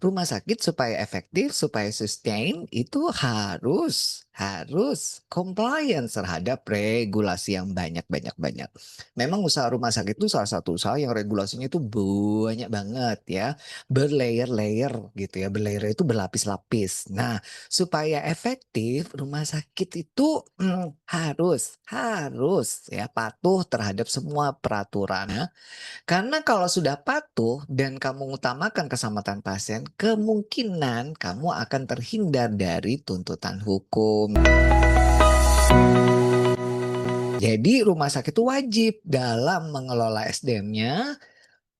Rumah sakit supaya efektif, supaya sustain itu harus compliance terhadap regulasi yang banyak banyak banyak. Memang usaha rumah sakit itu salah satu usaha yang regulasinya itu banyak banget ya, berlayer-layer gitu ya, berlayer itu berlapis-lapis. Nah, supaya efektif rumah sakit itu, harus ya patuh terhadap semua peraturan. Karena kalau sudah patuh dan kamu mengutamakan keselamatan pasien, kemungkinan kamu akan terhindar dari tuntutan hukum. Jadi rumah sakit itu wajib dalam mengelola SDM-nya,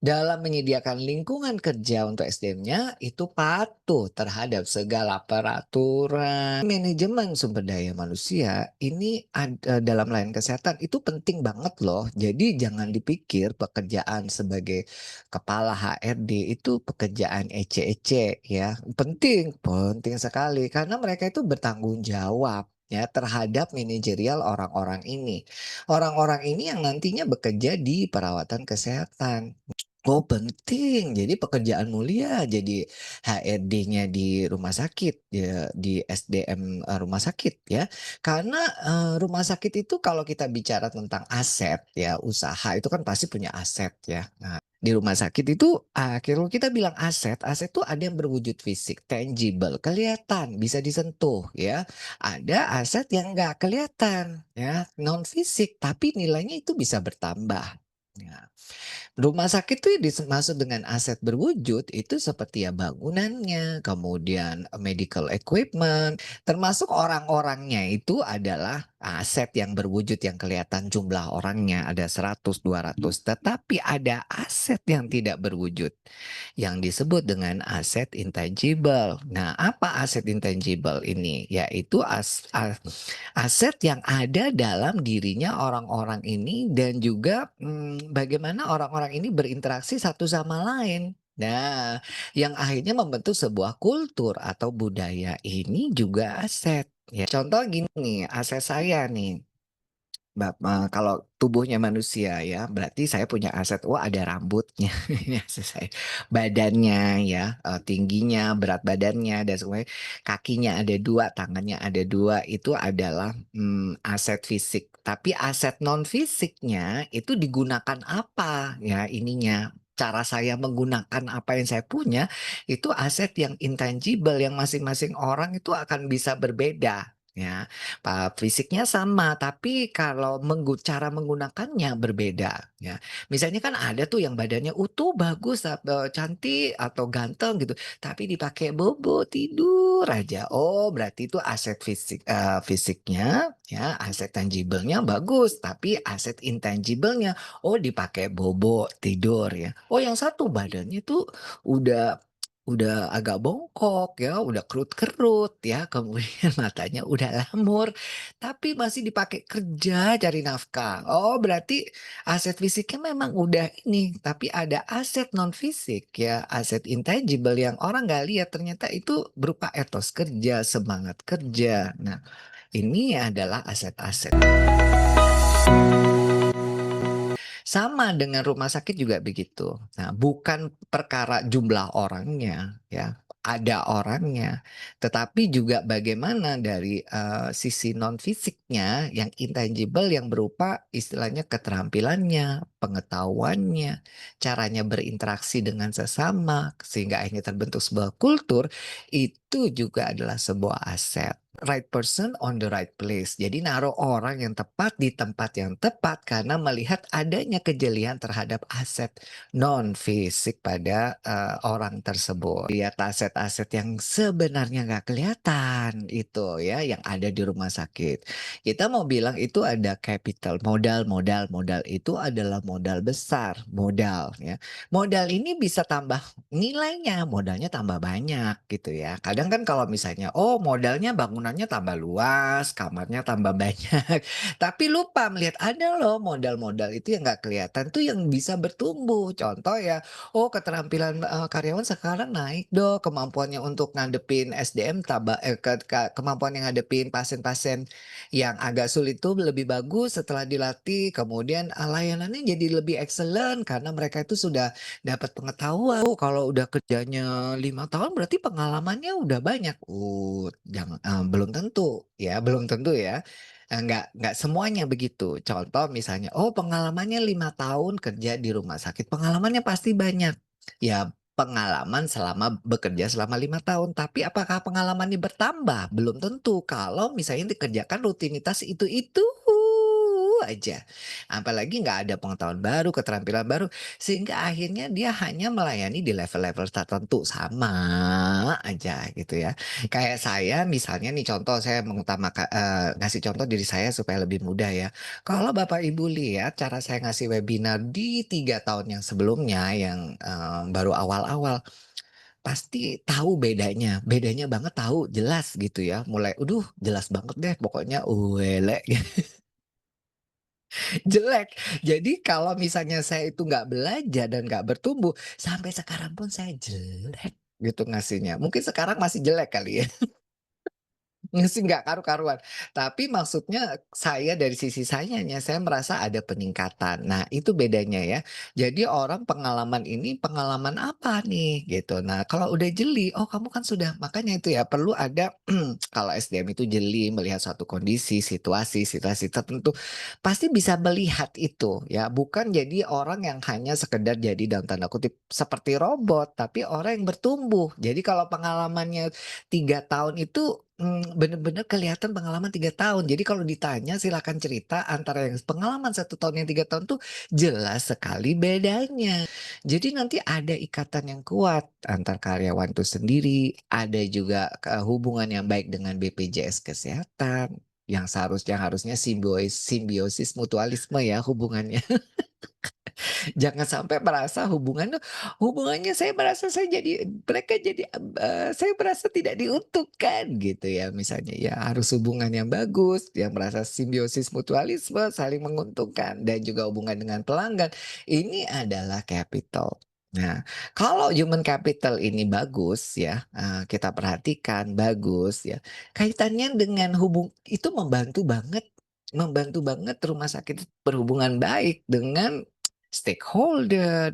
dalam menyediakan lingkungan kerja untuk SDM-nya, itu patuh terhadap segala peraturan. Manajemen sumber daya manusia ini dalam layanan kesehatan itu penting banget loh. Jadi jangan dipikir pekerjaan sebagai kepala HRD itu pekerjaan ece-ece ya. Penting, penting sekali karena mereka itu bertanggung jawab ya terhadap manajerial orang-orang ini. Orang-orang ini yang nantinya bekerja di perawatan kesehatan. Oh penting, jadi pekerjaan mulia jadi HRD-nya di rumah sakit, ya di SDM, rumah sakit ya. Karena, rumah sakit itu kalau kita bicara tentang aset ya, usaha itu kan pasti punya aset ya. Nah, di rumah sakit itu, kalau kita bilang aset, aset itu ada yang berwujud fisik, tangible, kelihatan, bisa disentuh ya. Ada aset yang nggak kelihatan ya, non fisik, tapi nilainya itu bisa bertambah. Ya. Rumah sakit tuh dimaksud dengan aset berwujud itu seperti ya bangunannya, kemudian medical equipment, termasuk orang-orangnya itu adalah aset yang berwujud yang kelihatan jumlah orangnya ada 100, 200, tetapi ada aset yang tidak berwujud yang disebut dengan aset intangible. Nah, apa aset intangible ini? Yaitu aset yang ada dalam dirinya orang-orang ini dan juga, bagaimana orang-orang ini berinteraksi satu sama lain. Nah, yang akhirnya membentuk sebuah kultur atau budaya ini juga aset, ya. Contoh gini nih, aset saya nih. Kalau tubuhnya manusia ya, berarti saya punya aset, wah ada rambutnya, ini aset saya. Badannya ya, tingginya, berat badannya, dan semuanya. Kakinya ada 2, tangannya ada 2, itu adalah, aset fisik. Tapi aset non fisiknya itu digunakan apa ya ininya, cara saya menggunakan apa yang saya punya, itu aset yang intangible yang masing-masing orang itu akan bisa berbeda, ya. Fisiknya sama, tapi kalau cara menggunakannya berbeda, ya. Misalnya kan ada tuh yang badannya utuh, bagus, cantik atau ganteng gitu, tapi dipakai bobo, tidur aja. Oh, berarti itu aset fisiknya, ya, aset tangible-nya bagus, tapi aset intangible-nya, oh dipakai bobo, tidur ya. Oh yang satu badannya tuh udah udah agak bongkok ya, udah kerut-kerut ya, kemudian matanya udah lamur, tapi masih dipakai kerja cari nafkah. Oh, berarti aset fisiknya memang udah ini, tapi ada aset non fisik ya, aset intangible yang orang nggak lihat ternyata itu berupa etos kerja, semangat kerja. Nah, ini adalah aset-aset. Sama dengan rumah sakit juga begitu. Nah, bukan perkara jumlah orangnya ya, ada orangnya, tetapi juga bagaimana dari, sisi non fisiknya yang intangible yang berupa istilahnya keterampilannya, pengetahuannya, caranya berinteraksi dengan sesama, sehingga akhirnya terbentuk sebuah kultur, itu juga adalah sebuah aset. Right person on the right place. Jadi naruh orang yang tepat di tempat yang tepat karena melihat adanya kejelian terhadap aset non fisik pada, orang tersebut. Lihat aset-aset yang sebenarnya nggak kelihatan itu ya, yang ada di rumah sakit. Kita mau bilang itu ada capital, modal itu adalah modal besar, modal ya. Modal ini bisa tambah nilainya, modalnya tambah banyak gitu ya. Kadang kan kalau misalnya, oh modalnya bangunan ruangannya tambah luas, kamarnya tambah banyak, tapi lupa melihat ada loh modal-modal itu yang nggak kelihatan tuh yang bisa bertumbuh. Contoh ya, oh keterampilan, karyawan sekarang naik dong, kemampuannya untuk ngadepin SDM kemampuan yang ngadepin pasien-pasien yang agak sulit itu lebih bagus setelah dilatih, kemudian, layanannya jadi lebih excellent karena mereka itu sudah dapat pengetahuan. Oh, kalau udah kerjanya 5 tahun berarti pengalamannya udah banyak. Belum tentu ya, belum tentu ya. Nggak semuanya begitu. Contoh misalnya, oh pengalamannya 5 tahun kerja di rumah sakit, pengalamannya pasti banyak. Ya pengalaman selama bekerja selama 5 tahun, tapi apakah pengalamannya bertambah? Belum tentu kalau misalnya dikerjakan rutinitas itu-itu aja. Apalagi nggak ada pengetahuan baru, keterampilan baru, sehingga akhirnya dia hanya melayani di level-level tertentu, sama aja gitu ya. Kayak saya misalnya nih contoh saya ngasih contoh diri saya supaya lebih mudah ya. Kalau Bapak Ibu lihat cara saya ngasih webinar di 3 tahun yang sebelumnya yang, baru awal-awal, pasti tahu bedanya, bedanya banget tahu, jelas gitu ya. Mulai, jelas banget deh pokoknya uwelek. Jelek. Jadi kalau misalnya saya itu nggak belajar dan nggak bertumbuh, sampai sekarang pun saya jelek gitu ngasihnya. Mungkin sekarang masih jelek kali ya. Ngasih nggak karu-karuan. Tapi maksudnya saya dari sisi sayanya, saya merasa ada peningkatan. Nah, itu bedanya ya. Jadi orang pengalaman ini pengalaman apa nih gitu. Nah, kalau udah jeli, oh kamu kan sudah makanya itu ya perlu ada kalau SDM itu jeli melihat suatu kondisi, situasi tertentu, pasti bisa melihat itu ya. Bukan jadi orang yang hanya sekedar jadi dalam tanda kutip seperti robot, tapi orang yang bertumbuh. Jadi kalau pengalamannya 3 tahun itu, bener-bener kelihatan pengalaman 3 tahun. Jadi kalau ditanya silakan cerita antara yang pengalaman 1 tahun, yang 3 tahun tuh jelas sekali bedanya. Jadi nanti ada ikatan yang kuat antar karyawan itu sendiri, ada juga hubungan yang baik dengan BPJS Kesehatan, yang harusnya simbiosis mutualisme ya hubungannya. Jangan sampai merasa hubungannya saya merasa saya merasa tidak diuntungkan gitu ya misalnya ya harus hubungan yang bagus, yang merasa simbiosis mutualisme, saling menguntungkan dan juga hubungan dengan pelanggan, ini adalah capital. Nah, kalau human capital ini bagus ya, kita perhatikan bagus ya, kaitannya dengan itu membantu banget rumah sakit berhubungan baik dengan stakeholder,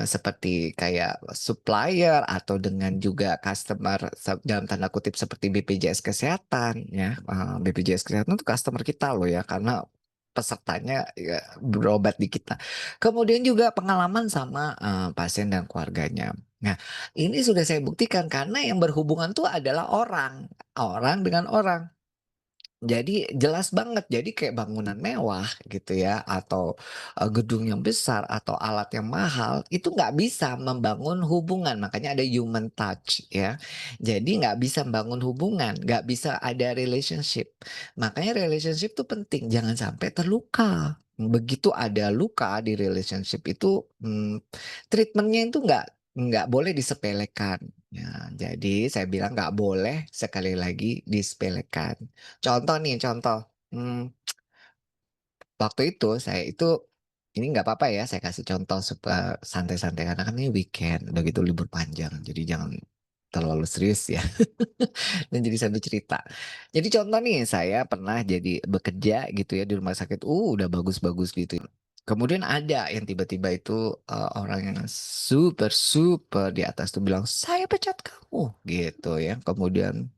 seperti kayak supplier atau dengan juga customer dalam tanda kutip seperti BPJS Kesehatan ya, BPJS Kesehatan itu customer kita loh ya karena pesertanya ya berobat di kita. Kemudian juga pengalaman sama, pasien dan keluarganya. Nah, ini sudah saya buktikan karena yang berhubungan tuh adalah orang, orang dengan orang. Jadi jelas banget, jadi kayak bangunan mewah gitu ya atau, gedung yang besar atau alat yang mahal itu nggak bisa membangun hubungan, makanya ada human touch ya. Jadi nggak bisa membangun hubungan, nggak bisa ada relationship. Makanya relationship itu penting, jangan sampai terluka. Begitu ada luka di relationship itu, treatment itu nggak boleh disepelekan. Ya, jadi saya bilang nggak boleh sekali lagi disepelekan. Contoh nih, contoh, waktu itu saya itu ini nggak apa-apa ya saya kasih contoh santai-santai karena kan ini weekend, udah gitu libur panjang, jadi jangan terlalu serius ya dan jadi sambil cerita. Jadi contoh nih, saya pernah jadi bekerja gitu ya di rumah sakit, udah bagus-bagus gitu. Kemudian ada yang tiba-tiba itu, orang yang super super di atas tuh bilang, "Saya pecat kamu," gitu ya. Kemudian,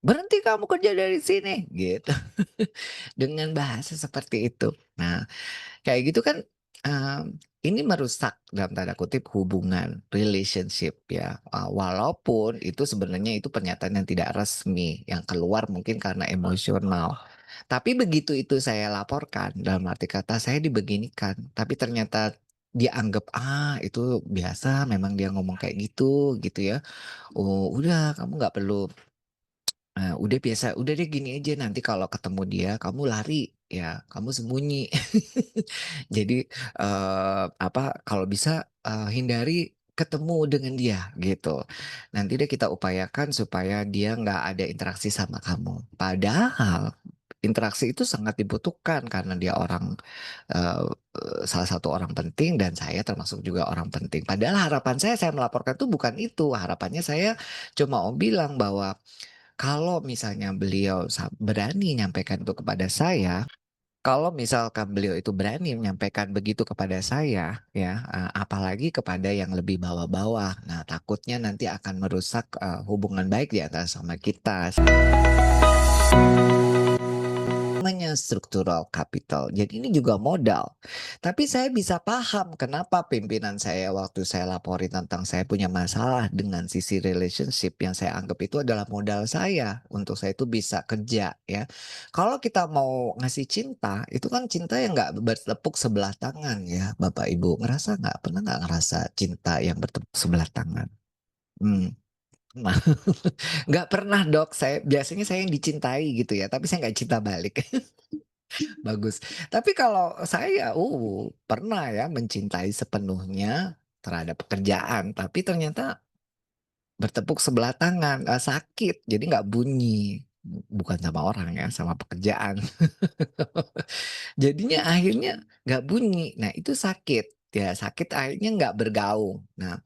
"Berhenti kamu kerja dari sini," gitu. Dengan bahasa seperti itu. Nah, kayak gitu kan, ini merusak dalam tanda kutip hubungan, relationship ya, walaupun itu sebenarnya itu pernyataan yang tidak resmi, yang keluar mungkin karena emosional. Tapi begitu itu saya laporkan, dalam arti kata saya dibeginikan, tapi ternyata dianggap, itu biasa memang dia ngomong kayak gitu, gitu ya. Oh, udah kamu nggak perlu udah biasa, udah deh gini aja nanti kalau ketemu dia kamu lari ya, kamu sembunyi. Jadi, kalau bisa, hindari ketemu dengan dia gitu. Nanti deh kita upayakan supaya dia nggak ada interaksi sama kamu. Padahal interaksi itu sangat dibutuhkan karena dia orang, eee salah satu orang penting dan saya termasuk juga orang penting. Padahal harapan saya melaporkan itu bukan itu, harapannya saya cuma mau bilang bahwa kalau misalnya beliau berani nyampaikan itu kepada saya, kalau misalkan beliau itu berani menyampaikan begitu kepada saya ya, apalagi kepada yang lebih bawah-bawah. Nah, takutnya nanti akan merusak, hubungan baik di antara sama kita. Namanya structural capital. Jadi ini juga modal. Tapi saya bisa paham kenapa pimpinan saya waktu saya laporin tentang saya punya masalah dengan sisi relationship yang saya anggap itu adalah modal saya untuk saya itu bisa kerja ya. Kalau kita mau ngasih cinta, itu kan cinta yang nggak bertepuk sebelah tangan ya Bapak Ibu. Ngerasa nggak? Pernah nggak ngerasa cinta yang bertepuk sebelah tangan? Hmm. Nah, nggak pernah Dok, biasanya saya yang dicintai gitu ya, tapi saya nggak cinta balik. Bagus. Tapi kalau saya, pernah ya mencintai sepenuhnya terhadap pekerjaan, tapi ternyata bertepuk sebelah tangan, sakit, jadi nggak bunyi. Bukan sama orang ya, sama pekerjaan. Jadinya akhirnya nggak bunyi. Nah itu sakit, ya sakit akhirnya nggak bergaung. Nah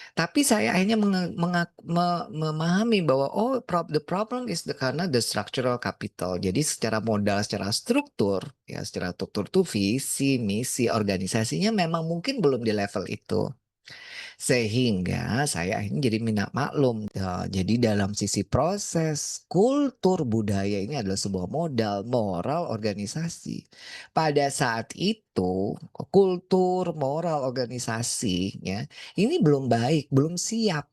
tapi saya akhirnya memahami bahwa, oh the problem is karena the structural capital. Jadi secara modal, secara struktur, ya secara struktur tuh visi, misi, organisasinya memang mungkin belum di level itu. Sehingga saya akhirnya jadi minta maklum, jadi dalam sisi proses, kultur budaya ini adalah sebuah modal, moral organisasi. Pada saat itu, kultur, moral organisasi ya, ini belum baik, belum siap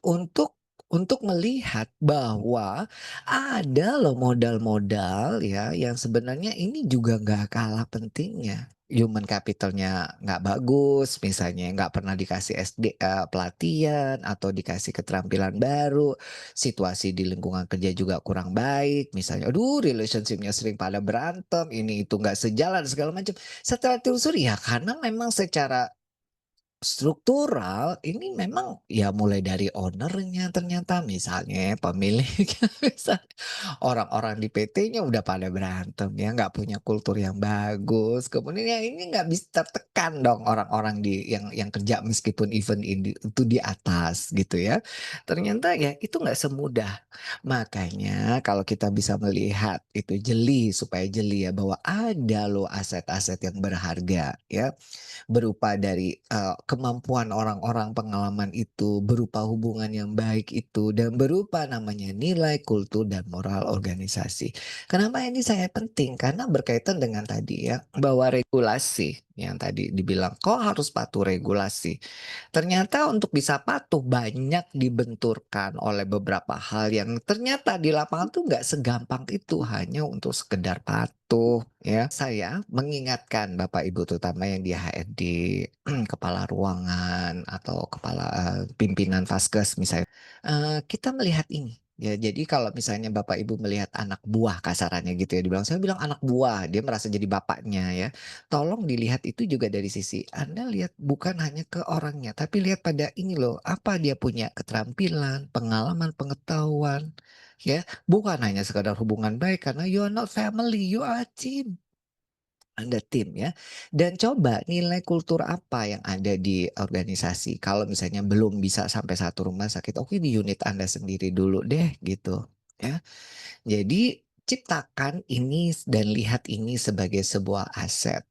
untuk melihat bahwa ada loh modal-modal ya, yang sebenarnya ini juga nggak kalah pentingnya. Human capital-nya nggak bagus, misalnya nggak pernah dikasih pelatihan atau dikasih keterampilan baru, situasi di lingkungan kerja juga kurang baik, misalnya, aduh relationship-nya sering pada berantem, ini itu nggak sejalan segala macam. Setelah telusuri ya karena memang secara struktural, ini memang ya mulai dari owner-nya ternyata misalnya ya, pemiliknya misal orang-orang di PT-nya udah pada berantem ya, nggak punya kultur yang bagus, kemudian ya ini nggak bisa tertekan dong orang-orang yang kerja meskipun even itu di atas gitu ya. Ternyata ya itu nggak semudah. Makanya kalau kita bisa melihat itu jeli, supaya jeli ya bahwa ada loh aset-aset yang berharga ya. Berupa dari, kemampuan orang-orang, pengalaman itu, berupa hubungan yang baik itu, dan berupa namanya nilai, kultur, dan moral organisasi. Kenapa ini saya penting? Karena berkaitan dengan tadi ya, bahwa regulasi yang tadi dibilang, kok harus patuh regulasi? Ternyata untuk bisa patuh banyak dibenturkan oleh beberapa hal yang ternyata di lapangan tuh nggak segampang itu hanya untuk sekedar patuh ya. Saya mengingatkan Bapak Ibu terutama yang di HRD, kepala ruangan atau kepala, pimpinan Vaskes misalnya, kita melihat ini, ya jadi kalau misalnya Bapak Ibu melihat anak buah kasarannya gitu ya saya bilang anak buah, dia merasa jadi bapaknya ya. Tolong dilihat itu juga dari sisi Anda lihat bukan hanya ke orangnya, tapi lihat pada ini loh, apa dia punya keterampilan, pengalaman, pengetahuan, ya. Bukan hanya sekadar hubungan baik karena you are not family, you are a team. Anda tim ya. Dan coba nilai kultur apa yang ada di organisasi. Kalau misalnya belum bisa sampai satu rumah sakit, oke di unit Anda sendiri dulu deh gitu ya. Jadi ciptakan ini dan lihat ini sebagai sebuah aset.